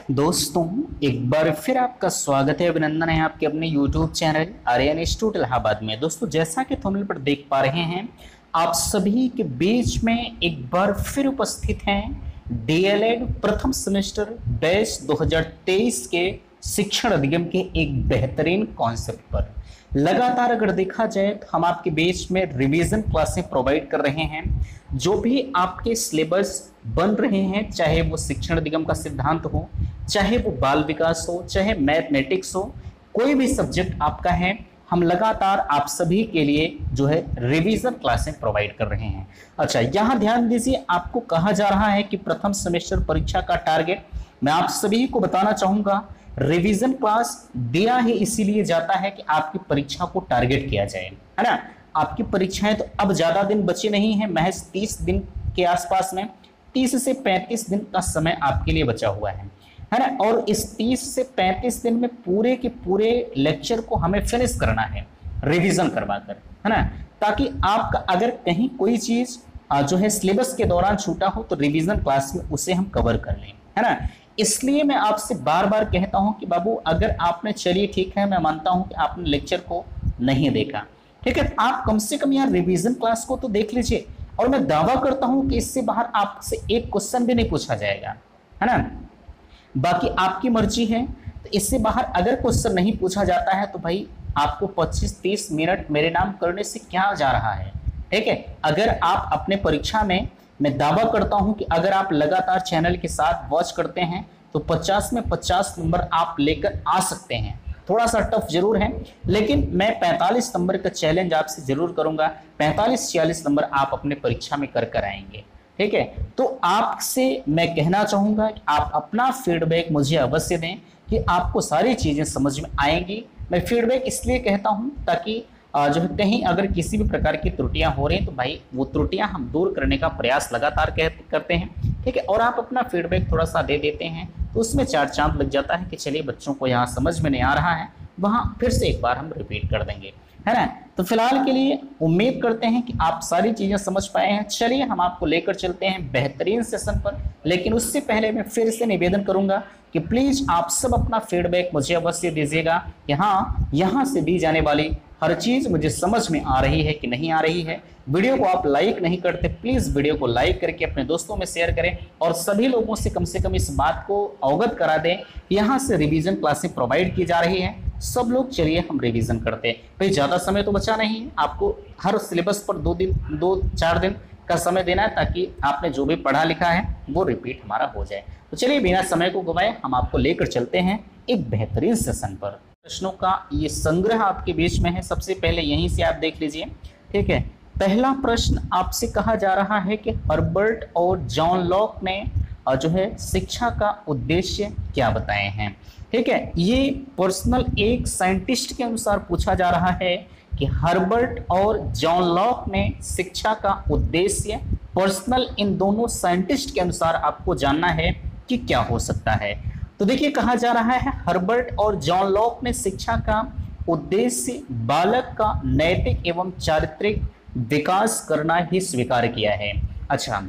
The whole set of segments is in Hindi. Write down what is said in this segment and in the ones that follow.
दोस्तों, एक बार फिर आपका स्वागत है, अभिनंदन है आपके अपने YouTube channel Aryan institute Allahabad में। दोस्तों, जैसा कि थंबनेल पर देख पा रहे हैं, आप सभी के बीच में एक बार फिर उपस्थित हैं डीएलएड प्रथम सेमेस्टर बैच 2023 के शिक्षण अधिगम के एक बेहतरीन कॉन्सेप्ट पर। लगातार अगर देखा जाए तो हम आपके बीच में रिवीजन क्लासें प्रोवाइड कर रहे हैं। जो भी आपके सिलेबस बन रहे हैं, चाहे वो शिक्षण अधिगम का सिद्धांत हो, चाहे वो बाल विकास हो, चाहे मैथमेटिक्स हो, कोई भी सब्जेक्ट आपका है, हम लगातार आप सभी के लिए जो है रिवीजन क्लासें प्रोवाइड कर रहे हैं। अच्छा, यहाँ ध्यान दीजिए, आपको कहा जा रहा है कि प्रथम सेमेस्टर परीक्षा का टारगेट मैं आप सभी को बताना चाहूंगा। रिवीजन क्लास दिया ही इसीलिए जाता है कि आपकी परीक्षा को टारगेट किया जाए, है ना। आपकी परीक्षाएं तो अब ज्यादा दिन बचे नहीं है, महज 30 दिन के आसपास में 30 से 35 दिन का समय आपके लिए बचा हुआ है ना। और इस 30 से 35 दिन में पूरे के पूरे लेक्चर को हमें फिनिश करना है रिवीजन करवाकर, है ना, ताकि आपका अगर कहीं कोई चीज जो है सिलेबस के दौरान छूटा हो तो रिवीजन क्लास में उसे हम कवर कर लें, है ना। इसलिए मैं आपसे बार बार कहता हूं कि बाबू, अगर आपने, चलिए ठीक है, मैं मानता हूं कि आपने लेक्चर को नहीं देखा, ठीक है, आप कम से कम यार रिवीजन क्लास को तो देख लीजिए। और मैं दावा करता हूं कि इससे बाहर आपसे एक क्वेश्चन भी नहीं पूछा जाएगा, है ना। बाकी आपकी मर्जी है, तो इससे बाहर अगर क्वेश्चन नहीं पूछा जाता है तो भाई आपको 25-30 मिनट मेरे नाम करने से क्या जा रहा है, ठीक है। अगर आप अपने परीक्षा में, मैं दावा करता हूं कि अगर आप लगातार चैनल के साथ वॉच करते हैं तो 50 में 50 नंबर आप लेकर आ सकते हैं। थोड़ा सा टफ जरूर है, लेकिन मैं 45 नंबर का चैलेंज आपसे जरूर करूंगा। 45-46 नंबर आप अपने परीक्षा में कर आएंगे, ठीक है। तो आपसे मैं कहना चाहूंगा कि आप अपना फीडबैक मुझे अवश्य दें कि आपको सारी चीजें समझ में आएंगी। मैं फीडबैक इसलिए कहता हूं ताकि जो है कहीं अगर किसी भी प्रकार की त्रुटियां हो रही हैं तो भाई वो त्रुटियां हम दूर करने का प्रयास लगातार करते हैं, ठीक है। और आप अपना फीडबैक थोड़ा सा दे देते हैं तो उसमें 4 चांद लग जाता है कि चलिए बच्चों को यहाँ समझ में नहीं आ रहा है, वहाँ फिर से एक बार हम रिपीट कर देंगे, है ना। तो फिलहाल के लिए उम्मीद करते हैं कि आप सारी चीजें समझ पाए हैं। चलिए हम आपको लेकर चलते हैं बेहतरीन सेशन पर, लेकिन उससे पहले मैं फिर से निवेदन करूंगा कि प्लीज आप सब अपना फीडबैक मुझे अवश्य दीजिएगा कि हाँ, यहाँ से दी जाने वाली हर चीज मुझे समझ में आ रही है कि नहीं आ रही है। वीडियो को आप लाइक नहीं करते, प्लीज वीडियो को लाइक करके अपने दोस्तों में शेयर करें और सभी लोगों से कम इस बात को अवगत करा दें, यहाँ से रिवीजन क्लासें प्रोवाइड की जा रही हैं। सब लोग चलिए हम रिवीजन करते हैं। भाई ज्यादा समय तो बचा नहीं है, आपको हर सिलेबस पर 2-4 दिन का समय देना है ताकि आपने जो भी पढ़ा लिखा है वो रिपीट हमारा हो जाए। तो चलिए बिना समय को गवाए हम आपको लेकर चलते हैं एक बेहतरीन सेशन पर। प्रश्नों का ये संग्रह आपके बीच में है, सबसे पहले यहीं से आप देख लीजिए, ठीक है। पहला प्रश्न आपसे कहा जा रहा है कि हर्बर्ट और जॉन लॉक ने जो है शिक्षा का उद्देश्य क्या बताए हैं, ठीक है। ये पर्सनल एक साइंटिस्ट के अनुसार पूछा जा रहा है कि हर्बर्ट और जॉन लॉक ने शिक्षा का उद्देश्य, पर्सनल इन दोनों साइंटिस्ट के अनुसार आपको जानना है कि क्या हो सकता है। तो देखिए, कहा जा रहा है हर्बर्ट और जॉन लॉक ने शिक्षा का उद्देश्य बालक का नैतिक एवं चारित्रिक विकास करना ही स्वीकार किया है। अच्छा,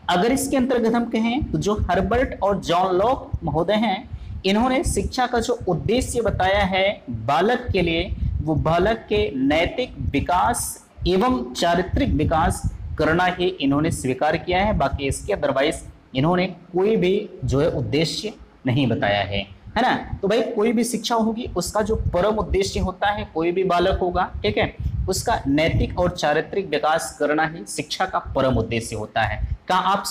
अगर इसके अंतर्गत हम कहें तो जो हर्बर्ट और जॉन लॉक महोदय हैं, इन्होंने शिक्षा का जो उद्देश्य बताया है बालक के लिए, वो बालक के नैतिक विकास एवं चारित्रिक विकास करना ही इन्होंने स्वीकार किया है। बाकी इसके अदरवाइज इन्होंने कोई भी जो है उद्देश्य नहीं बताया है ना। तो भाई कोई भी शिक्षा होगी उसका जो परम उद्देश्य होता है, कोई भी बालक होगा, ठीक है, उसका नैतिक और चारित्रिक विकास करना ही शिक्षा का परम उद्देश्य होता है। क्या आप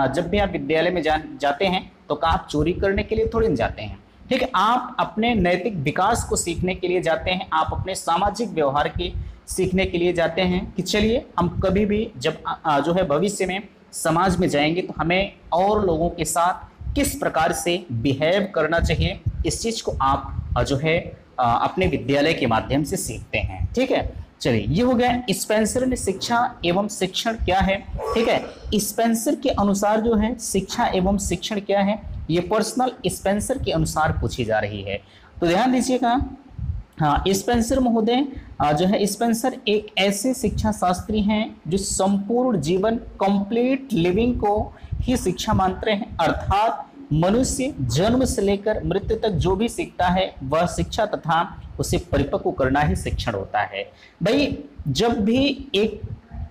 जब भी आप विद्यालय में जाते हैं तो क्या आप चोरी करने के लिए थोड़ी जाते हैं, ठीक है। आप अपने नैतिक विकास को सीखने के लिए जाते हैं, आप अपने सामाजिक व्यवहार के सीखने के लिए जाते हैं कि चलिए हम कभी भी जब जो है भविष्य में समाज में जाएंगे तो हमें और लोगों के साथ किस प्रकार से बिहेव करना चाहिए, इस चीज को आप जो है अपने विद्यालय के माध्यम से सीखते हैं, ठीक है। चलिए, ये हो गया स्पेंसर ने शिक्षा एवं शिक्षण क्या है, ठीक है। स्पेंसर के अनुसार जो है शिक्षा एवं शिक्षण क्या है, ये पर्सनल स्पेंसर के अनुसार पूछी जा रही है। तो ध्यान दीजिएगा, हाँ, स्पेंसर महोदय जो है, स्पेंसर एक ऐसे शिक्षा शास्त्री हैं जो संपूर्ण जीवन, कंप्लीट लिविंग को ही शिक्षा मानते हैं, अर्थात मनुष्य जन्म से लेकर मृत्यु तक जो भी सीखता है वह शिक्षा तथा उसे परिपक्व करना ही शिक्षण होता है। भाई जब भी एक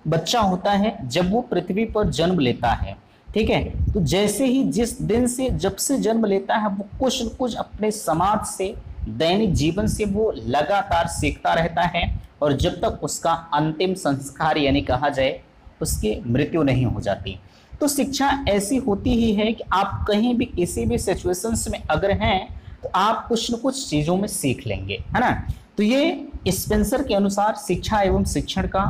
बच्चा होता है, जब वो पृथ्वी पर जन्म लेता है, ठीक है, तो जैसे ही जिस दिन से जब से जन्म लेता है वो कुछ न कुछ अपने समाज से, दैनिक जीवन से वो लगातार सीखता रहता है, और जब तक उसका अंतिम संस्कार यानी कहा जाए उसकी मृत्यु नहीं हो जाती। तो शिक्षा ऐसी होती ही है कि आप कहीं भी किसी भी सिचुएशंस में अगर हैं तो आप कुछ न कुछ चीजों में सीख लेंगे, है ना। तो ये स्पेंसर के अनुसार शिक्षा एवं शिक्षण का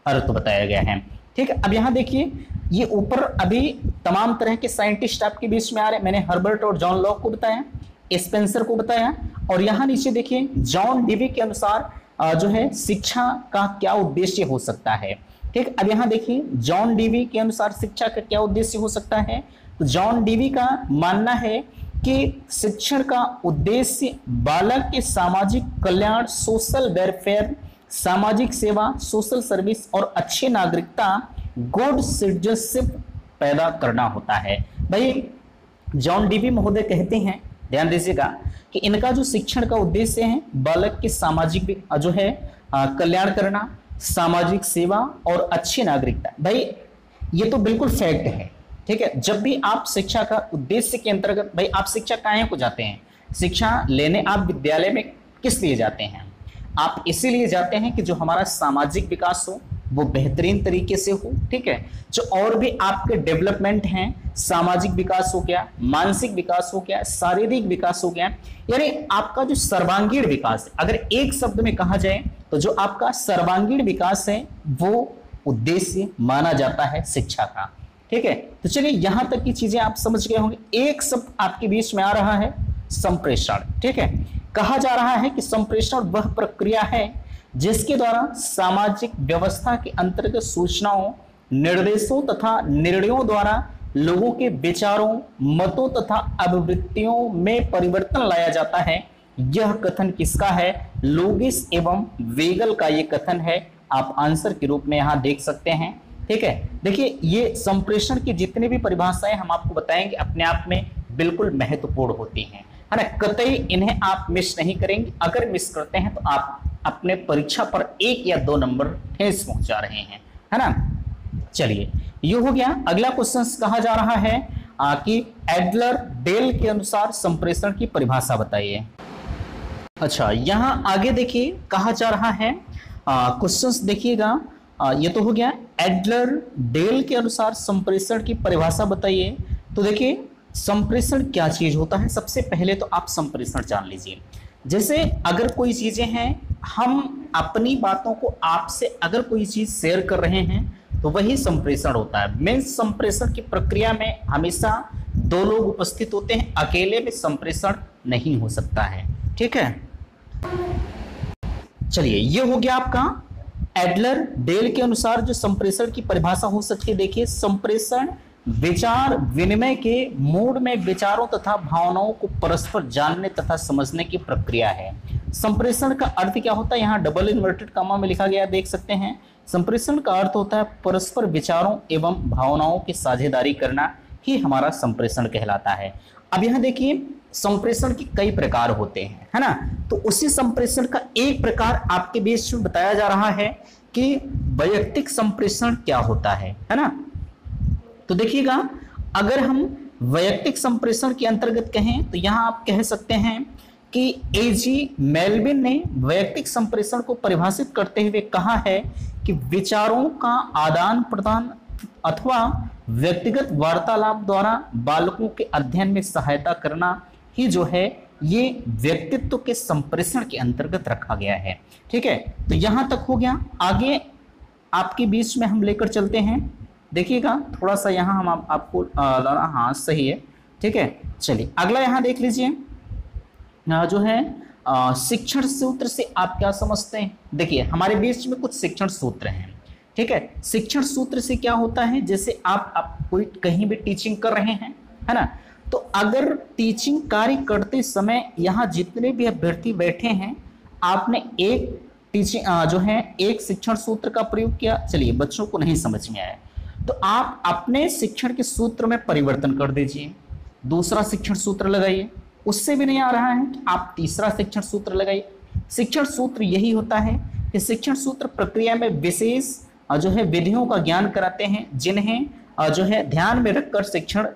अर्थ बताया गया है। ठीक है, अब यहाँ देखिए, ये ऊपर अभी तमाम तरह के साइंटिस्ट आपके बीच में आ रहे हैं। मैंने हर्बर्ट और जॉन लॉक को बताया, स्पेंसर को बताया, और यहाँ नीचे देखिए जॉन डीवी के अनुसार जो है शिक्षा का क्या उद्देश्य हो सकता है। ठीक, अब यहाँ देखिए जॉन डीवी के अनुसार शिक्षा का क्या उद्देश्य हो सकता है। तो जॉन डीवी का मानना है कि शिक्षण का उद्देश्य बालक के सामाजिक कल्याण, सोशल वेलफेयर, सामाजिक सेवा, सोशल सर्विस और अच्छी नागरिकता, गुड सिटीजनशिप पैदा करना होता है। भाई जॉन डीवी महोदय कहते हैं, ध्यान दीजिएगा, कि इनका जो शिक्षण का उद्देश्य है बालक के सामाजिक जो है कल्याण करना, सामाजिक सेवा और अच्छी नागरिकता। भाई ये तो बिल्कुल फैक्ट है। ठीक है, जब भी आप शिक्षा का उद्देश्य के अंतर्गत, भाई आप शिक्षा काहे को जाते हैं, शिक्षा लेने आप विद्यालय में किस लिए जाते हैं? आप इसीलिए जाते हैं कि जो हमारा सामाजिक विकास हो वो बेहतरीन तरीके से हो। ठीक है, जो और भी आपके डेवलपमेंट हैं, सामाजिक विकास हो गया, मानसिक विकास हो गया, शारीरिक विकास हो गया, यानी आपका जो सर्वांगीण विकास है, अगर एक शब्द में कहा जाए तो जो आपका सर्वांगीण विकास है वो उद्देश्य माना जाता है शिक्षा का। ठीक है, तो चलिए यहां तक की चीजें आप समझ गए होंगे। एक शब्द आपके बीच में आ रहा है, संप्रेषण। ठीक है, कहा जा रहा है कि संप्रेषण वह प्रक्रिया है जिसके द्वारा सामाजिक व्यवस्था के अंतर्गत सूचनाओं, निर्देशों तथा निर्णयों द्वारा लोगों के विचारों, मतों तथा अभिवृत्तियों में परिवर्तन लाया जाता है। यह कथन किसका है? लोगिस एवं वेगल का ये कथन है। आप आंसर के रूप में यहां देख सकते हैं। ठीक है, देखिए ये संप्रेषण की जितनी भी परिभाषाएं हम आपको बताएंगे अपने आप में बिल्कुल महत्वपूर्ण होती हैं, है ना। कतई इन्हें आप मिस नहीं करेंगे। अगर मिस करते हैं तो आप अपने परीक्षा पर 1 या 2 नंबर ठेस पहुंचा रहे हैं, है ना। चलिए ये हो गया। अगला क्वेश्चन कहा जा रहा है कि एडलर डेल के अनुसार संप्रेषण की परिभाषा बताइए। अच्छा, यहां आगे देखिए कहा जा रहा है, क्वेश्चंस देखिएगा, ये तो हो गया। एडलर डेल के अनुसार संप्रेषण की परिभाषा बताइए। तो देखिए संप्रेषण क्या चीज होता है, सबसे पहले तो आप संप्रेषण जान लीजिए। जैसे अगर कोई चीजें हैं, हम अपनी बातों को आपसे अगर कोई चीज शेयर कर रहे हैं तो वही संप्रेषण होता है। मीन्स संप्रेषण की प्रक्रिया में हमेशा 2 लोग उपस्थित होते हैं, अकेले में संप्रेषण नहीं हो सकता है। ठीक है, चलिए ये हो गया आपका एडलर डेल के अनुसार जो संप्रेषण की परिभाषा हो सकती है। देखिए संप्रेषण विचार विनिमय के मूड में विचारों तथा भावनाओं को परस्पर जानने तथा समझने की प्रक्रिया है। संप्रेषण का अर्थ क्या होता है? यहाँ डबल इन्वर्टेड कॉमा में लिखा गया, देख सकते हैं। संप्रेषण का अर्थ होता है परस्पर विचारों एवं भावनाओं की साझेदारी करना ही हमारा संप्रेषण कहलाता है। अब यहाँ देखिए संप्रेषण के कई प्रकार होते हैं, है ना। तो उसी संप्रेषण का एक प्रकार आपके बीच में बताया जा रहा है कि वैयक्तिक संप्रेषण क्या होता है ना। तो देखिएगा, अगर हम वैयक्तिक संप्रेषण के अंतर्गत कहें तो यहां आप कह सकते हैं कि एजी मेलविन ने वैयक्तिक संप्रेषण को परिभाषित करते हुए कहा है कि विचारों का आदान प्रदान अथवा व्यक्तिगत वार्तालाप द्वारा बालकों के अध्ययन में सहायता करना ही जो है ये व्यक्तित्व के संप्रेषण के अंतर्गत रखा गया है। ठीक है, तो यहां तक हो गया। आगे आपके बीच में हम लेकर चलते हैं, देखिएगा थोड़ा सा यहाँ हम आपको हाँ सही है। ठीक है, चलिए अगला यहाँ देख लीजिए, जो है शिक्षण सूत्र से आप क्या समझते हैं। देखिए हमारे बीच में कुछ शिक्षण सूत्र हैं। ठीक है, शिक्षण सूत्र से क्या होता है, जैसे आप कोई कहीं भी टीचिंग कर रहे हैं, है ना, तो अगर टीचिंग कार्य करते समय यहाँ जितने भी अभ्यर्थी बैठे हैं, आपने एक टीचिंग जो है एक शिक्षण सूत्र का प्रयोग किया, चलिए बच्चों को नहीं समझ में आया, तो आप अपने शिक्षण के सूत्र में परिवर्तन कर दीजिए। दूसरा शिक्षण सूत्र लगाइए, उससे भी नहीं आ रहा है आप तीसरा शिक्षण सूत्र लगाइए। शिक्षण सूत्र यही होता है कि शिक्षण सूत्र प्रक्रिया में विशेष जो है विधियों का ज्ञान कराते हैं, जिन्हें जो है ध्यान में रखकर शिक्षण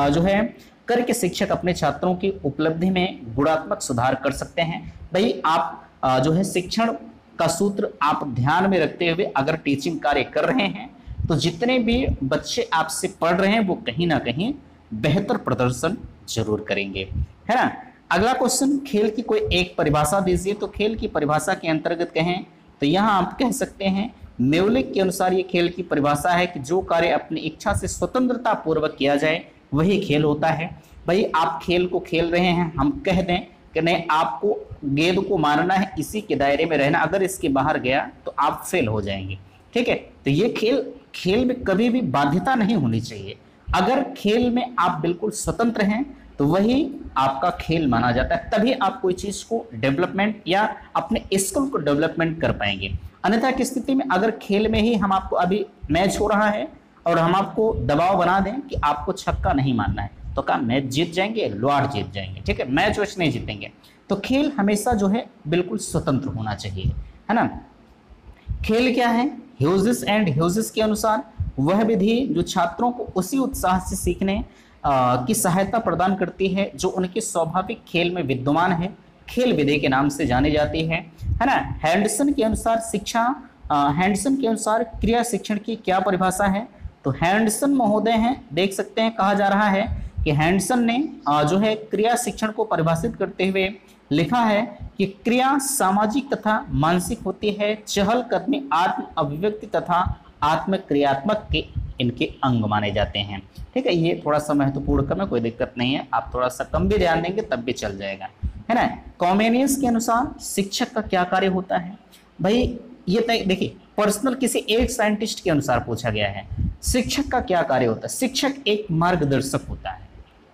जो है करके शिक्षक अपने छात्रों की उपलब्धि में गुणात्मक सुधार कर सकते हैं। भाई आप जो है शिक्षण का सूत्र आप ध्यान में रखते हुए अगर टीचिंग कार्य कर रहे हैं तो जितने भी बच्चे आपसे पढ़ रहे हैं वो कहीं ना कहीं बेहतर प्रदर्शन जरूर करेंगे, है ना। अगला क्वेश्चन, खेल की कोई एक परिभाषा दीजिए। तो खेल की परिभाषा के अंतर्गत कहें तो यहाँ आप कह सकते हैं मेवलिक के अनुसार ये खेल की परिभाषा है कि जो कार्य अपनी इच्छा से स्वतंत्रता पूर्वक किया जाए वही खेल होता है। भाई आप खेल को खेल रहे हैं, हम कह दें कि नहीं आपको गेंद को मारना है, इसी के दायरे में रहना, अगर इसके बाहर गया तो आप फेल हो जाएंगे, ठीक है। तो ये खेल में कभी भी बाध्यता नहीं होनी चाहिए। अगर खेल में आप बिल्कुल स्वतंत्र हैं तो वही आपका खेल माना जाता है, तभी आप कोई चीज को डेवलपमेंट या अपने स्किल को डेवलपमेंट कर पाएंगे। अन्यथा की स्थिति में अगर खेल में ही हम आपको अभी मैच हो रहा है और हम आपको दबाव बना दें कि आपको छक्का नहीं मारना है तो क्या मैच जीत जाएंगे? लॉर्ड जीत जाएंगे, ठीक है, मैच वैच नहीं जीतेंगे। तो खेल हमेशा जो है बिल्कुल स्वतंत्र होना चाहिए, है ना। खेल क्या है? ह्यूजेस एंड ह्यूजेस के अनुसार वह विधि जो छात्रों को उसी उत्साह से सीखने की सहायता प्रदान करती है जो उनके स्वाभाविक खेल में विद्यमान है, खेल विधि के नाम से जानी जाती है ना। हैंडसन के अनुसार हैंडसन के अनुसार क्रिया शिक्षण की क्या परिभाषा है? तो हैंडसन महोदय हैं, देख सकते हैं, कहा जा रहा है कि हैंडसन ने जो है क्रिया शिक्षण को परिभाषित करते हुए लिखा है कि क्रिया सामाजिक तथा मानसिक होती है, चहलकदमी आत्म अभिव्यक्ति तथा आत्म क्रियात्मक के इनके अंग माने जाते हैं, ठीक है। ये थोड़ा सा महत्वपूर्ण कम है, कोई दिक्कत नहीं है, आप थोड़ा सा कम भी ध्यान देंगे तब भी चल जाएगा, है ना। कॉमेनियस के अनुसार शिक्षक का क्या कार्य होता है? भाई ये देखिए पर्सनल किसी एक साइंटिस्ट के अनुसार पूछा गया है, शिक्षक का क्या कार्य होता है? शिक्षक एक मार्गदर्शक होता है।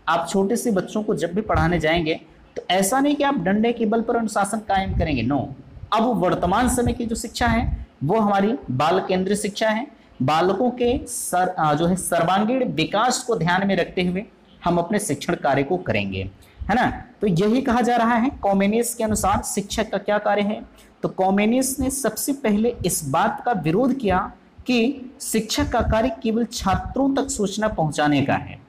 आप छोटे से बच्चों को जब भी पढ़ाने जाएंगे तो ऐसा नहीं कि आप डंडे के बल पर अनुशासन कायम करेंगे, नो। अब वर्तमान समय की जो शिक्षा है वो हमारी बाल केंद्रित शिक्षा है। बालकों के जो है सर्वांगीण विकास को ध्यान में रखते हुए हम अपने शिक्षण कार्य को करेंगे, है ना। तो यही कहा जा रहा है कॉमेनियस के अनुसार शिक्षक का क्या कार्य है। तो कॉमेनियस ने सबसे पहले इस बात का विरोध किया कि शिक्षक का कार्य केवल छात्रों तक सूचना पहुंचाने का है,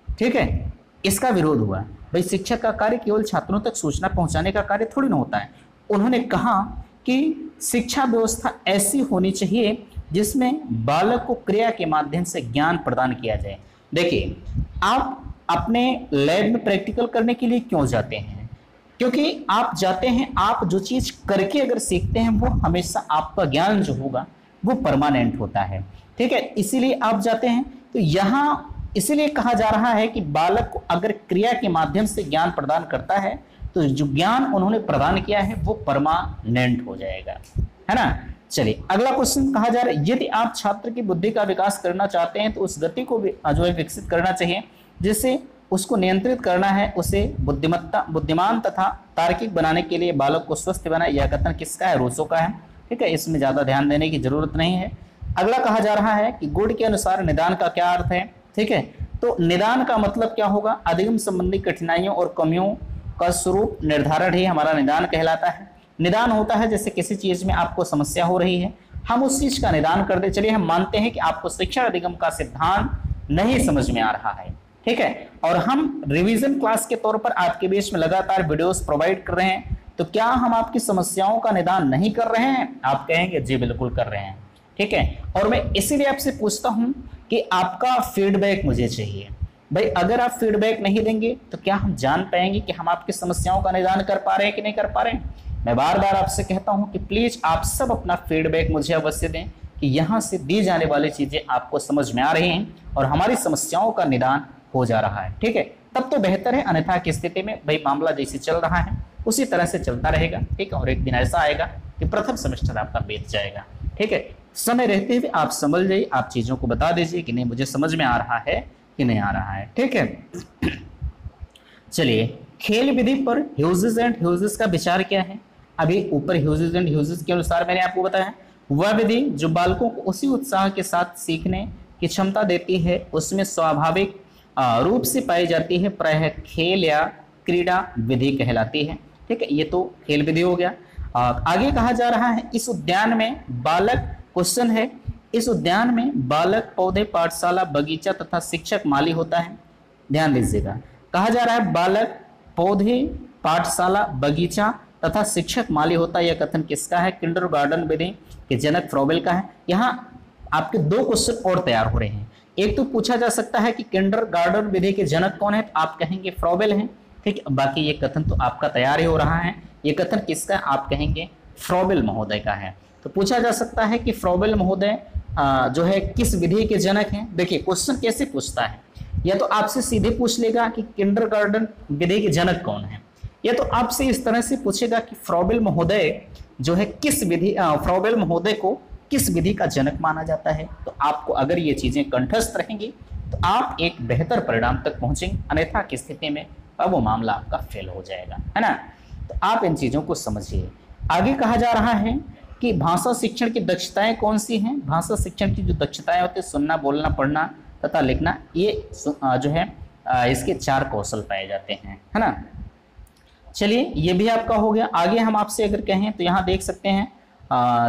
ठीक है, इसका विरोध हुआ। भाई शिक्षक का कार्य केवल छात्रों तक सूचना पहुंचाने का कार्य थोड़ी ना होता है। उन्होंने कहा कि शिक्षा व्यवस्था ऐसी होनी चाहिए जिसमें बालक को क्रिया के माध्यम से ज्ञान प्रदान किया जाए। देखिए आप अपने लैब में प्रैक्टिकल करने के लिए क्यों जाते हैं? क्योंकि आप जाते हैं, आप जो चीज करके अगर सीखते हैं वो हमेशा आपका ज्ञान जो होगा वो परमानेंट होता है, ठीक है, इसीलिए आप जाते हैं। तो यहाँ इसीलिए कहा जा रहा है कि बालक को अगर क्रिया के माध्यम से ज्ञान प्रदान करता है तो जो ज्ञान उन्होंने प्रदान किया है वो परमानेंट हो जाएगा, है ना। चलिए अगला क्वेश्चन कहा जा रहा है, यदि आप छात्र की बुद्धि का विकास करना चाहते हैं तो उस गति को जो है विकसित करना चाहिए, जिससे उसको नियंत्रित करना है, उसे बुद्धिमान तथा तार्किक बनाने के लिए बालक को स्वस्थ बनाए। यह कथन किसका है? रूसो का है, ठीक है, इसमें ज्यादा ध्यान देने की जरूरत नहीं है। अगला कहा जा रहा है कि गुण के अनुसार निदान का क्या अर्थ है, ठीक है। तो निदान का मतलब क्या होगा? अधिगम संबंधी कठिनाइयों और कमियों का स्वरूप निर्धारण ही हमारा निदान कहलाता है। निदान होता है जैसे किसी चीज में आपको समस्या हो रही है, हम उस चीज का निदान कर दे। चलिए हम मानते हैं कि आपको शिक्षण अधिगम का सिद्धांत नहीं समझ में आ रहा है, ठीक है, और हम रिवीजन क्लास के तौर पर आपके बीच में लगातार वीडियोस प्रोवाइड कर रहे हैं, तो क्या हम आपकी समस्याओं का निदान नहीं कर रहे हैं? आप कहेंगे जी बिल्कुल कर रहे हैं, ठीक है। और मैं इसीलिए आपसे पूछता हूं कि आपका फीडबैक मुझे चाहिए। भाई अगर आप फीडबैक नहीं देंगे तो क्या हम जान पाएंगे कि हम आपकी समस्याओं का निदान कर पा रहे हैं कि नहीं कर पा रहे हैं? मैं बार बार आपसे कहता हूं कि प्लीज आप सब अपना फीडबैक मुझे अवश्य दें कि यहां से दी जाने वाली चीजें आपको समझ में आ रही हैं और हमारी समस्याओं का निदान हो जा रहा है, ठीक है, तब तो बेहतर है। अन्यथा की स्थिति में भाई मामला जैसे चल रहा है उसी तरह से चलता रहेगा, ठीक है, और एक दिन ऐसा आएगा कि प्रथम सेमेस्टर आपका बीत जाएगा, ठीक है। समय रहते हुए आप समझ जाइए, आप चीजों को बता दीजिए कि नहीं मुझे समझ में आ रहा है कि नहीं आ रहा है, ठीक है। चलिए खेल विधि पर ह्यूजेस एंड ह्यूजेस का विचार क्या है? अभी ऊपर ह्यूजेस एंड ह्यूजेस के अनुसार मैंने आपको बताया, वह विधि जो बालकों को उसी उत्साह के साथ सीखने की क्षमता देती है, उसमें स्वाभाविक रूप से पाई जाती है, प्रायः खेल या क्रीड़ा विधि कहलाती है। ठीक है, ये तो खेल विधि हो गया। आगे कहा जा रहा है इस उद्यान में बालक, क्वेश्चन है, इस उद्यान में बालक, पौधे, पाठशाला, बगीचा तथा शिक्षक माली होता है। ध्यान दीजिएगा, कहा जा रहा है बालक, पौधे, पाठशाला, बगीचा तथा शिक्षक माली होता है। यह कथन किसका है? किंडरगार्टन विधि के जनक फ्रॉबेल का है। यहाँ आपके दो क्वेश्चन और तैयार हो रहे हैं। एक तो पूछा जा सकता है कि किंडरगार्टन विधि के जनक कौन है, तो आप कहेंगे फ्रॉबेल है। ठीक है, बाकी ये कथन तो आपका तैयार ही हो रहा है। ये कथन किसका है? आप कहेंगे फ्रॉबेल महोदय का है। तो पूछा जा सकता है कि फ्रॉबेल महोदय जो है किस विधि के जनक हैं। देखिए क्वेश्चन कैसे पूछता है, या तो आपसे सीधे पूछ लेगा कि किंडरगार्टन विधि के जनक कौन है, या तो आपसे इस तरह से पूछेगा कि फ्रॉबेल महोदय जो है किस विधि, फ्रॉबेल महोदय को किस विधि का जनक माना जाता है। तो आपको अगर ये चीजें कंठस्थ रहेंगी तो आप एक बेहतर परिणाम तक पहुंचेंगे, अन्यथा की स्थिति में अब वो मामला आपका फेल हो जाएगा, है ना। तो आप इन चीजों को समझिए। आगे कहा जा रहा है कि भाषा शिक्षण की दक्षताएं कौन सी हैं। भाषा शिक्षण की जो दक्षताएं होती है, सुनना, बोलना, पढ़ना तथा लिखना, ये जो है इसके 4 कौशल पाए जाते हैं, है ना। चलिए ये भी आपका हो गया। आगे हम आपसे अगर कहें तो यहाँ देख सकते हैं,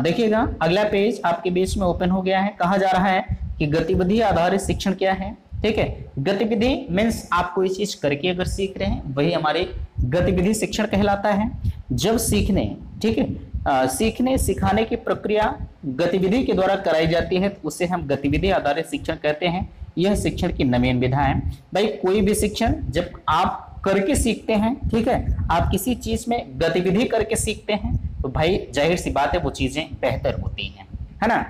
देखिएगा अगला पेज आपके बीच में ओपन हो गया है। कहा जा रहा है कि गतिविधि आधारित शिक्षण क्या है। ठीक है, गतिविधि मीन्स आप कोई चीज करके अगर सीख रहे हैं वही हमारी गतिविधि शिक्षण कहलाता है। जब सीखने, ठीक है, सीखने सिखाने की प्रक्रिया गतिविधि के द्वारा कराई जाती है तो उसे हम गतिविधि आधारित शिक्षण कहते हैं। यह शिक्षण की नवीन विधा है। भाई कोई भी शिक्षण जब आप करके सीखते हैं, ठीक है, आप किसी चीज में गतिविधि करके सीखते हैं तो भाई जाहिर सी बात है वो चीजें बेहतर होती हैं, है ना।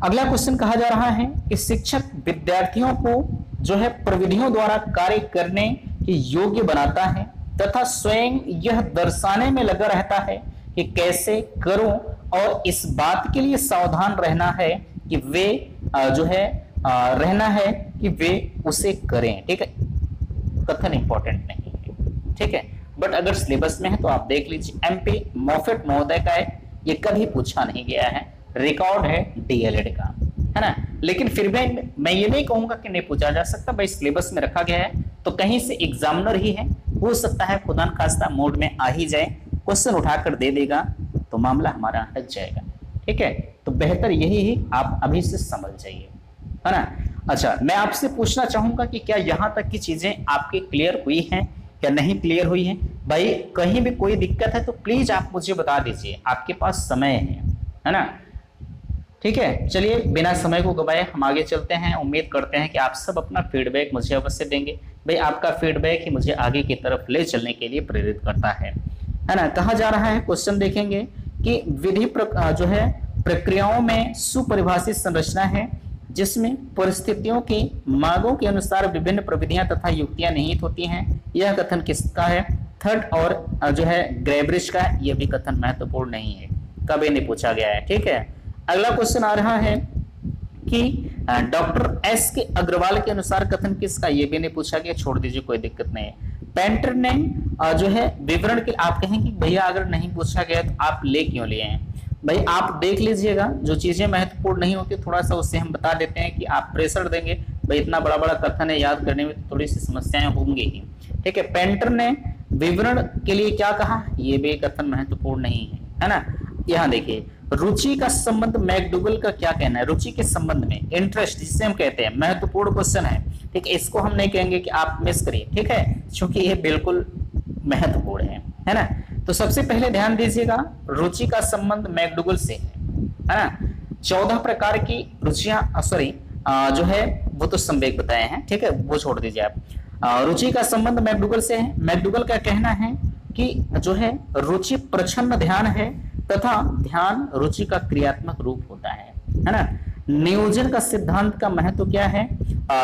अगला क्वेश्चन कहा जा रहा है कि शिक्षक विद्यार्थियों को जो है प्रविधियों द्वारा कार्य करने के योग्य बनाता है तथा स्वयं यह दर्शाने में लगा रहता है कि कैसे करूं, और इस बात के लिए सावधान रहना है कि वे जो है रहना है कि वे उसे करें। ठीक है, कथन इंपॉर्टेंट नहीं है, ठीक है, बट अगर सिलेबस में है तो आप देख लीजिए। MP मोफेट महोदय का है, ये कभी पूछा नहीं गया है, रिकॉर्ड है DLED का, है ना। लेकिन फिर भी मैं ये नहीं कहूंगा कि नहीं पूछा जा सकता, भाई सिलेबस में रखा गया है तो कहीं से एग्जामिनर ही है, हो सकता है खुदा न खास्ता मोड में आ ही जाए, क्वेश्चन उठाकर दे देगा तो मामला हमारा हट जाएगा। ठीक है, तो बेहतर यही आप अभी से समझ जाइए, है ना। अच्छा, मैं आपसे पूछना चाहूंगा कि क्या यहां तक की चीजें आपके क्लियर हुई हैं क्या नहीं क्लियर हुई हैं। भाई कहीं भी कोई दिक्कत है तो प्लीज आप मुझे बता दीजिए, आपके पास समय है ना। ठीक है, चलिए बिना समय को गवाए हम आगे चलते हैं। उम्मीद करते हैं कि आप सब अपना फीडबैक मुझे अवश्य देंगे। भाई आपका फीडबैक ही मुझे आगे की तरफ ले चलने के लिए प्रेरित करता है ना। कहा जा रहा है, क्वेश्चन देखेंगे कि विधि जो है प्रक्रियाओं में सुपरिभाषित संरचना है जिसमें परिस्थितियों की मांगों के अनुसार विभिन्न प्रविधियां तथा युक्तियां निहित होती हैं। यह कथन किसका है? थर्ड और जो है ग्रेबरिज का है। यह भी कथन महत्वपूर्ण नहीं है, कभी नहीं पूछा गया है। ठीक है, अगला क्वेश्चन आ रहा है कि डॉक्टर S के अग्रवाल के अनुसार कथन किसका? ये भी नहीं पूछा गया, छोड़ दीजिए, कोई दिक्कत नहीं है। पेंटर ने जो है विवरण के, आप कहेंगे भैया अगर नहीं पूछा गया तो आप ले क्यों लिए हैं? भाई आप देख लीजिएगा, जो चीजें महत्वपूर्ण नहीं होती थोड़ा सा उससे हम बता देते हैं कि आप प्रेशर देंगे, भाई इतना बड़ा बड़ा कथन है, याद करने में थोड़ी सी समस्याएं होंगी ही। ठीक है, पेंटर ने विवरण के लिए क्या कहा? ये भी कथन महत्वपूर्ण नहीं है ना। यहाँ देखिए, रुचि का संबंध, मैकडूगल का क्या कहना है रुचि के संबंध में? इंटरेस्ट जिसे हम कहते हैं, महत्वपूर्ण क्वेश्चन है। ठीक है, इसको हम नहीं कहेंगे कि आप मिस करिए, ठीक है, क्योंकि ये बिल्कुल महत्वपूर्ण है ना। तो सबसे पहले ध्यान दीजिएगा, रुचि का संबंध मैकडूगल से है ना। 14 प्रकार की रुचियां, सॉरी जो है वो तो संवेग बताए हैं, ठीक है, वो छोड़ दीजिए आप। रुचि का संबंध मैकडूगल से है। मैकडूगल का कहना है कि जो है रुचि प्रच्छन्न ध्यान है तथा ध्यान रुचि का क्रियात्मक रूप होता है ना। नियोजन का सिद्धांत का महत्व क्या है?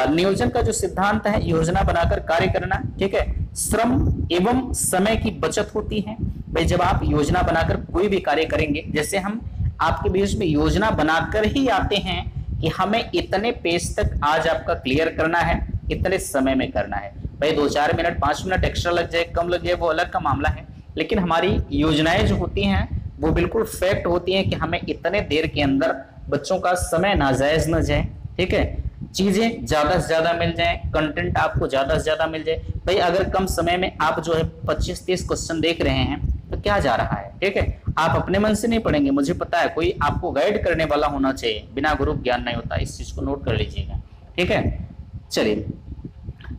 नियोजन का जो सिद्धांत है, योजना बनाकर कार्य करना, ठीक है, श्रम एवं समय की बचत होती है। भाई जब आप योजना बनाकर कोई भी कार्य करेंगे, जैसे हम आपके बीच में योजना बनाकर ही आते हैं कि हमें इतने पेज तक आज आपका क्लियर करना है, इतने समय में करना है। भाई 2-4 मिनट 5 मिनट एक्स्ट्रा लग जाए, कम लग जाए, वो अलग का मामला है, लेकिन हमारी योजनाएं जो होती हैं वो बिल्कुल फैक्ट होती हैं कि हमें इतने देर के अंदर बच्चों का समय नाजायज न जाए। ठीक है, चीजें ज्यादा से ज्यादा मिल जाए, कंटेंट आपको ज्यादा से ज्यादा मिल जाए। भाई अगर कम समय में आप जो है 25-30 क्वेश्चन देख रहे हैं तो क्या जा रहा है, ठीक है। आप अपने मन से नहीं पढ़ेंगे, मुझे पता है, कोई आपको गाइड करने वाला होना चाहिए, बिना गुरु ज्ञान नहीं होता, इस चीज को नोट कर लीजिएगा, ठीक है। चलिए,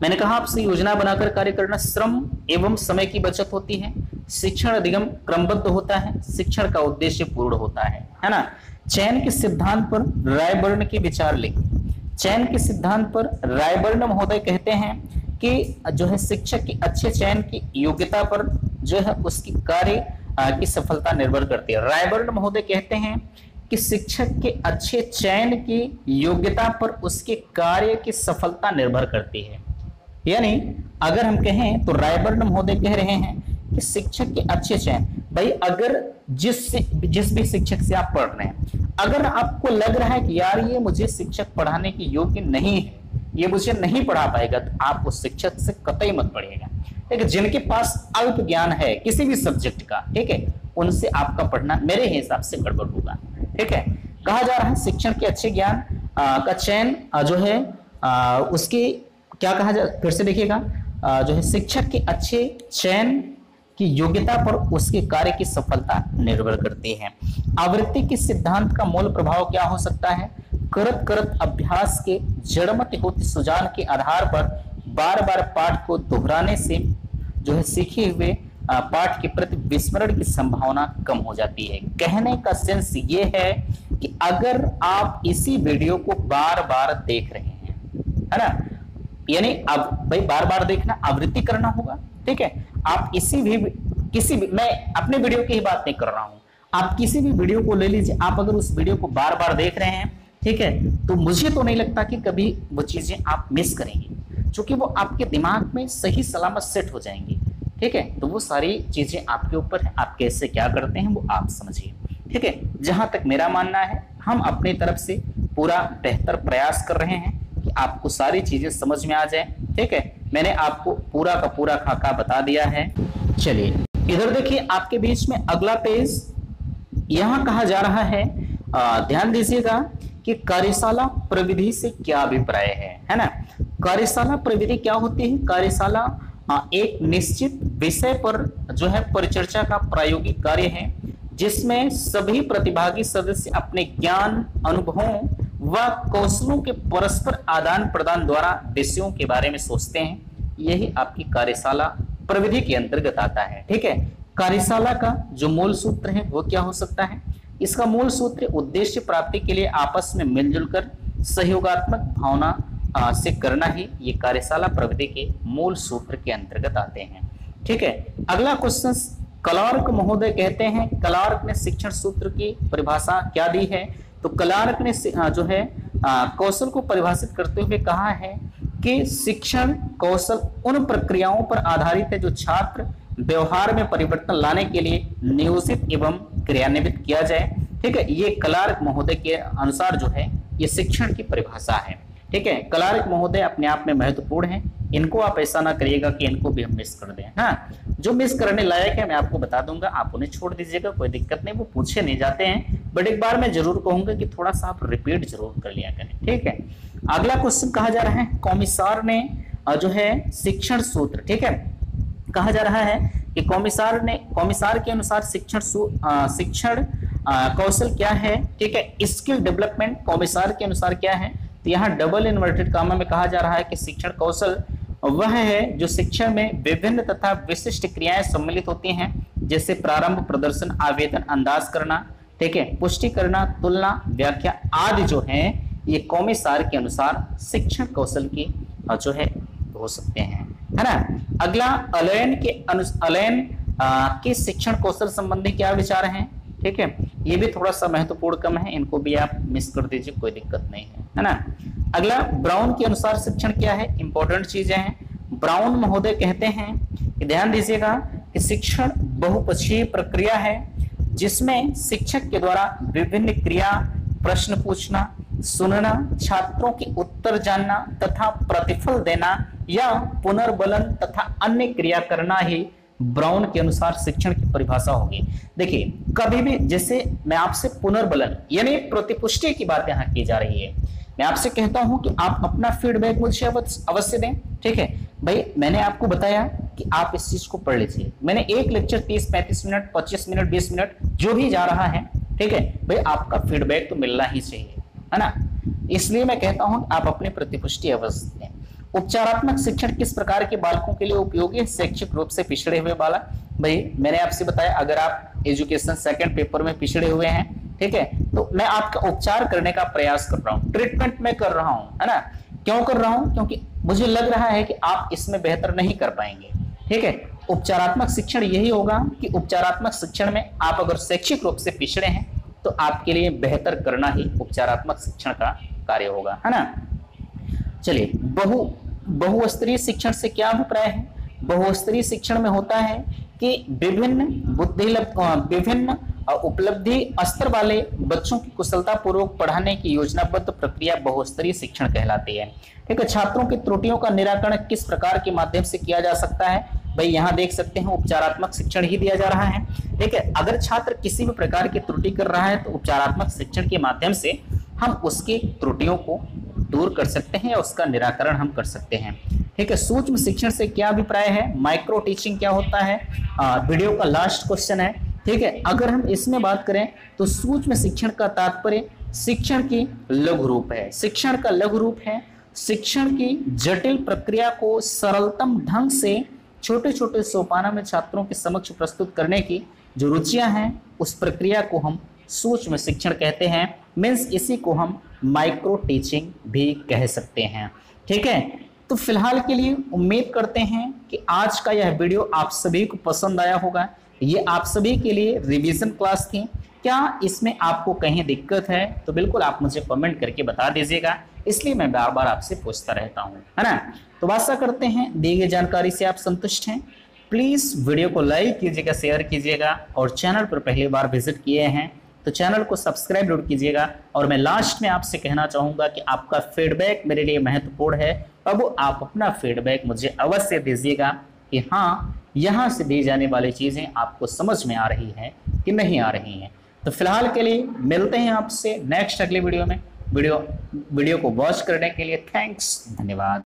मैंने कहा आपसे योजना बनाकर कार्य करना, श्रम एवं समय की बचत होती है, शिक्षण अधिगम क्रमबद्ध होता है, शिक्षण का उद्देश्य पूर्ण होता है ना। चयन के सिद्धांत पर रायबर्न के विचार लिखें। चयन के सिद्धांत पर रायबर्न महोदय कहते हैं कि जो है शिक्षक की अच्छे चयन की योग्यता पर जो है उसकी कार्य की सफलता निर्भर करती है। रायबर्न महोदय कहते हैं कि शिक्षक के अच्छे चयन की योग्यता पर उसके कार्य की सफलता निर्भर करती है। यानी अगर हम कहें तो रायबर्न महोदय कह रहे हैं कि शिक्षक के अच्छे चयन, भाई अगर जिस भी शिक्षक से आप पढ़ रहे हैं, अगर आपको लग रहा है कि यार ये मुझे शिक्षक पढ़ाने की योग्य नहीं है, ये मुझे नहीं पढ़ा पाएगा, तो आप उस शिक्षक से कतई मत पढ़िएगा, ठीक है। जिनके पास अल्प ज्ञान है किसी भी सब्जेक्ट का, ठीक है, उनसे आपका पढ़ना मेरे हिसाब से गड़बड़ होगा, ठीक है। कहा जा रहा है शिक्षण के अच्छे ज्ञान का चयन जो है उसकी क्या कहा जा, फिर से देखिएगा, जो है शिक्षक के अच्छे चयन की योग्यता पर उसके कार्य की सफलता निर्भर करती है। आवृत्ति के सिद्धांत का मूल प्रभाव क्या हो सकता है? करत करत अभ्यास के जड़मत होती सुजान के आधार पर बार बार पाठ को दोहराने से जो है सीखे हुए पाठ के प्रति विस्मरण की संभावना कम हो जाती है। कहने का सेंस ये है कि अगर आप इसी वीडियो को बार बार देख रहे हैं, है ना, यानी अब भाई बार बार देखना, आवृत्ति करना होगा, ठीक है। आप किसी भी मैं अपने वीडियो की ही बात नहीं कर रहा हूं, आप किसी भी वीडियो को ले लीजिए, आप अगर उस वीडियो को बार बार देख रहे हैं, ठीक है, तो मुझे तो नहीं लगता कि कभी वो चीजें आप मिस करेंगे, क्योंकि वो आपके दिमाग में सही सलामत सेट हो जाएंगी, ठीक है। तो वो सारी चीजें आपके ऊपर है, आप कैसे क्या करते हैं वो आप समझिए, ठीक है। जहां तक मेरा मानना है, हम अपनी तरफ से पूरा बेहतर प्रयास कर रहे हैं कि आपको सारी चीजें समझ में आ जाए, ठीक है। मैंने आपको पूरा का पूरा खाका बता दिया है। चलिए इधर देखिए, आपके बीच में अगला पेज, यहां कहा जा रहा है, ध्यान दीजिएगा कि कार्यशाला प्रविधि से क्या अभिप्राय है ना। कार्यशाला प्रविधि क्या होती है? कार्यशाला एक निश्चित विषय पर जो है परिचर्चा का प्रायोगिक कार्य है, जिसमें सभी प्रतिभागी सदस्य अपने ज्ञान, अनुभवों व कौशलों के परस्पर आदान प्रदान द्वारा विषयों के बारे में सोचते हैं। यही आपकी कार्यशाला प्रविधि के अंतर्गत आता है, ठीक है। कार्यशाला का जो मूल सूत्र है वो क्या हो सकता है? इसका मूल सूत्र उद्देश्य प्राप्ति के लिए आपस में मिलजुल कर सहयोगात्मक भावना से करना ही ये कार्यशाला प्रविधि के मूल सूत्र के अंतर्गत आते हैं, ठीक है। अगला क्वेश्चन, क्लार्क महोदय कहते हैं, क्लार्क ने शिक्षण सूत्र की परिभाषा क्या दी है? तो क्लार्क ने जो है कौशल को परिभाषित करते हुए कहा है कि शिक्षण कौशल उन प्रक्रियाओं पर आधारित है जो छात्र व्यवहार में परिवर्तन लाने के लिए नियोजित एवं क्रियान्वित किया जाए, ठीक है। ये क्लार्क महोदय के अनुसार जो है ये शिक्षण की परिभाषा है, ठीक है। क्लार्क महोदय अपने आप में महत्वपूर्ण है, इनको आप ऐसा ना करिएगा कि इनको भी हम मिस कर दें, हाँ। जो मिस करने लायक है मैं आपको बता दूंगा, आप उन्हें छोड़ दीजिएगा, कोई दिक्कत नहीं, वो पूछे नहीं जाते हैं, बट एक बार मैं जरूर कहूंगा कि थोड़ा सा आप रिपीट जरूर कर लिया करें, ठीक है। अगला क्वेश्चन कहा जा रहा है, कॉमिसार ने जो है शिक्षण सूत्र, ठीक है, कहा जा रहा है कि कॉमिसार के अनुसार शिक्षण कौशल क्या है, ठीक है। स्किल डेवलपमेंट कॉमिसार के अनुसार क्या है? तो यहाँ डबल इन्वर्टेड कामा में कहा जा रहा है कि शिक्षण कौशल वह है जो शिक्षण में विभिन्न तथा विशिष्ट क्रियाएं सम्मिलित होती हैं, जैसे प्रारंभ, प्रदर्शन, आवेदन, अंदाज करना, ठीक है, पुष्टि करना, तुलना, व्याख्या आदि जो है ये कॉमिसार के अनुसार शिक्षण कौशल की जो है हो सकते हैं, है ना। अगला, अलेन के शिक्षण कौशल संबंधी क्या विचार हैं, ठीक है। ये भी थोड़ा सा महत्वपूर्ण कम है, इनको भी आप मिस कर दीजिए, कोई दिक्कत नहीं है ना। अगला, ब्राउन के अनुसार शिक्षण क्या है? इंपॉर्टेंट चीजें हैं। ब्राउन महोदय कहते हैं कि ध्यान दीजिएगा कि शिक्षण बहुपक्षीय प्रक्रिया है, जिसमें शिक्षक के द्वारा विभिन्न क्रिया, प्रश्न पूछना, सुनना, छात्रों के उत्तर जानना तथा प्रतिफल देना या पुनर्बलन तथा अन्य क्रिया करना ही ब्राउन के अनुसार शिक्षण की परिभाषा होगी। देखिए, कभी भी जैसे मैं आपसे पुनर्बलन यानी प्रतिपुष्टि की बात यहाँ की जा रही है, मैं आपसे कहता हूं कि आप अपना फीडबैक मुझे अवश्य दें। ठीक है भाई, मैंने आपको बताया कि आप इस चीज को पढ़ लीजिए। मैंने एक लेक्चर 30-35 मिनट, 25 मिनट, 20 मिनट जो भी जा रहा है, ठीक है भाई, आपका फीडबैक तो मिलना ही चाहिए, है ना। इसलिए मैं कहता हूं आप अपनी प्रतिपुष्टि अवश्य दें। उपचारात्मक शिक्षण किस प्रकार के बालकों के लिए उपयोगी है? शैक्षिक रूप से पिछड़े हुए बालक। भाई मैंने आपसे बताया, अगर आप एजुकेशन सेकंड पेपर में पिछड़े हुए हैं, ठीक है, तो मैं आपका उपचार करने का प्रयास कर रहा हूं, ट्रीटमेंट में कर रहा हूं, है ना। क्यों कर रहा हूं? क्योंकि मुझे लग रहा है कि आप इसमें बेहतर नहीं कर पाएंगे। ठीक है, उपचारात्मक शिक्षण यही होगा कि उपचारात्मक शिक्षण में आप अगर शैक्षिक रूप से पिछड़े हैं तो आपके लिए बेहतर करना ही उपचारात्मक शिक्षण का कार्य होगा, है ना। चलिए, बहुस्तरीय शिक्षण से क्या अभिप्राय है? बहुस्तरीय शिक्षण में होता है कि विभिन्न उपलब्धि स्तर वाले बच्चों की कुशलता पूर्वक पढ़ाने की योजनाबद्ध प्रक्रिया बहुस्तरीय शिक्षण कहलाती है। ठीक है, छात्रों की त्रुटियों का निराकरण किस प्रकार के माध्यम से किया जा सकता है? भाई यहाँ देख सकते हैं उपचारात्मक शिक्षण ही दिया जा रहा है। ठीक है, अगर छात्र किसी भी प्रकार की त्रुटि कर रहा है तो उपचारात्मक शिक्षण के माध्यम से हम उसकी त्रुटियों को दूर कर सकते हैं, उसका निराकरण हम कर सकते हैं। ठीक है, सूक्ष्म शिक्षण से क्या अभिप्राय है? माइक्रो टीचिंग क्या होता है? वीडियो का लास्ट क्वेश्चन है। ठीक है, अगर हम इसमें बात करें तो सूक्ष्म शिक्षण का तात्पर्य शिक्षण की लघु रूप है। शिक्षण का लघु रूप है शिक्षण की जटिल प्रक्रिया को सरलतम ढंग से छोटे छोटे सोपानों में छात्रों के समक्ष प्रस्तुत करने की जो रुचियां हैं, उस प्रक्रिया को हम सूक्ष्म शिक्षण कहते हैं। मीन्स इसी को हम माइक्रो टीचिंग भी कह सकते हैं। ठीक है, तो फिलहाल के लिए उम्मीद करते हैं कि आज का यह वीडियो आप सभी को पसंद आया होगा। ये आप सभी के लिए रिवीजन क्लास थी। क्या इसमें आपको कहीं दिक्कत है तो बिल्कुल आप मुझे कमेंट करके बता दीजिएगा, इसलिए मैं बार बार आपसे पूछता रहता हूँ, है ना। तो आशा करते हैं दी गई जानकारी से आप संतुष्ट हैं। प्लीज वीडियो को लाइक कीजिएगा, शेयर कीजिएगा, और चैनल पर पहली बार विजिट किए हैं तो चैनल को सब्सक्राइब जरूर कीजिएगा। और मैं लास्ट में आपसे कहना चाहूंगा कि आपका फीडबैक मेरे लिए महत्वपूर्ण है। अब आप अपना फीडबैक मुझे अवश्य दीजिएगा कि हाँ, यहाँ से दी जाने वाली चीजें आपको समझ में आ रही है कि नहीं आ रही हैं। तो फिलहाल के लिए मिलते हैं आपसे नेक्स्ट अगले वीडियो में। वीडियो को वॉच करने के लिए थैंक्स, धन्यवाद।